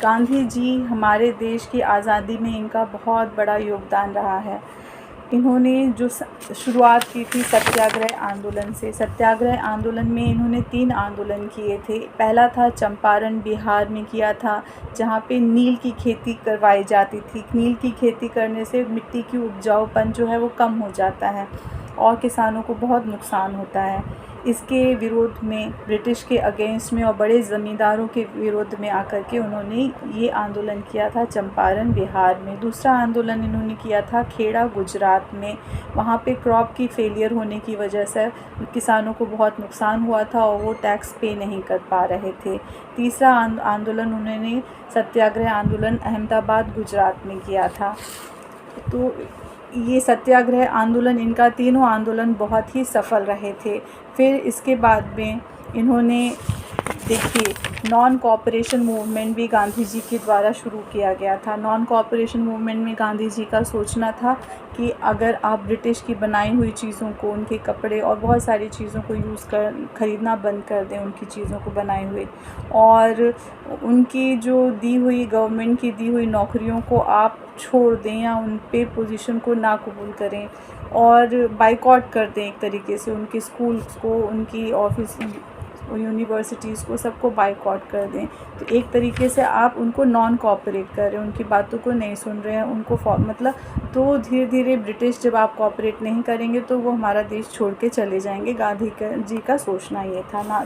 गांधी जी हमारे देश की आज़ादी में इनका बहुत बड़ा योगदान रहा है। इन्होंने जो शुरुआत की थी सत्याग्रह आंदोलन से। सत्याग्रह आंदोलन में इन्होंने 3 आंदोलन किए थे। पहला था चंपारण बिहार में किया था, जहाँ पे नील की खेती करवाई जाती थी। नील की खेती करने से मिट्टी की उपजाऊपन जो है वो कम हो जाता है और किसानों को बहुत नुकसान होता है। इसके विरोध में, ब्रिटिश के अगेंस्ट में और बड़े ज़मींदारों के विरोध में आकर के उन्होंने ये आंदोलन किया था चंपारण बिहार में। दूसरा आंदोलन इन्होंने किया था खेड़ा गुजरात में। वहाँ पे क्रॉप की फेलियर होने की वजह से किसानों को बहुत नुकसान हुआ था और वो टैक्स पे नहीं कर पा रहे थे। तीसरा आंदोलन उन्होंने सत्याग्रह आंदोलन अहमदाबाद गुजरात में किया था। तो ये सत्याग्रह आंदोलन, इनका तीनों आंदोलन बहुत ही सफल रहे थे। फिर इसके बाद में इन्होंने, देखिए, नॉन कोऑपरेशन मूवमेंट भी गांधी जी के द्वारा शुरू किया गया था। नॉन कोऑपरेशन मूवमेंट में गांधी जी का सोचना था कि अगर आप ब्रिटिश की बनाई हुई चीज़ों को, उनके कपड़े और बहुत सारी चीज़ों को ख़रीदना बंद कर दें, उनकी चीज़ों को बनाए हुए, और उनकी जो दी हुई, गवर्नमेंट की दी हुई नौकरियों को आप छोड़ दें या उन पे पोजीशन को ना कबूल करें और बाइकॉट कर दें एक तरीके से। उनके स्कूल्स को, उनकी ऑफिस, यूनिवर्सिटीज़ को, सबको बाइकॉट कर दें। तो एक तरीके से आप उनको नॉन कोऑपरेट कर रहे हैं, उनकी बातों को नहीं सुन रहे हैं, उनको मतलब, तो धीरे धीरे ब्रिटिश जब आप कोऑपरेट नहीं करेंगे तो वो हमारा देश छोड़ के चले जाएंगे। गांधी जी का सोचना ये था ना।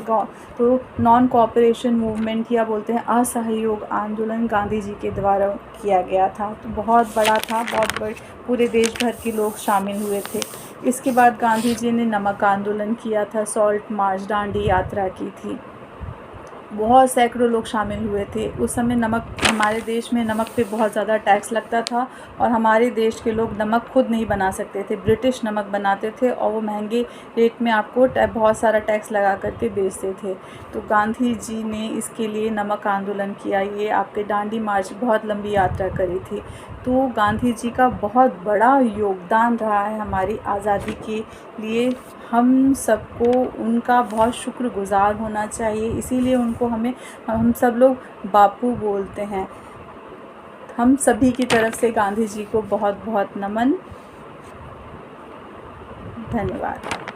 तो नॉन कोऑपरेशन मूवमेंट या बोलते हैं असहयोग आंदोलन गांधी जी के द्वारा किया गया था। तो बहुत बड़ा था, बहुत बड़े, पूरे देश भर के लोग शामिल हुए थे। इसके बाद गांधी जी ने नमक आंदोलन किया था, सॉल्ट मार्च, दांडी यात्रा की थी। बहुत सैकड़ों लोग शामिल हुए थे। उस समय नमक, हमारे देश में नमक पे बहुत ज़्यादा टैक्स लगता था और हमारे देश के लोग नमक खुद नहीं बना सकते थे। ब्रिटिश नमक बनाते थे और वो महंगे रेट में आपको बहुत सारा टैक्स लगा करके बेचते थे। तो गांधी जी ने इसके लिए नमक आंदोलन किया। ये आपके दांडी मार्च, बहुत लंबी यात्रा करी थी। तो गांधी जी का बहुत बड़ा योगदान रहा है हमारी आज़ादी के लिए। हम सबको उनका बहुत शुक्रगुज़ार होना चाहिए। इसीलिए उनको हम सब लोग बापू बोलते हैं। हम सभी की तरफ से गांधी जी को बहुत बहुत नमन। धन्यवाद।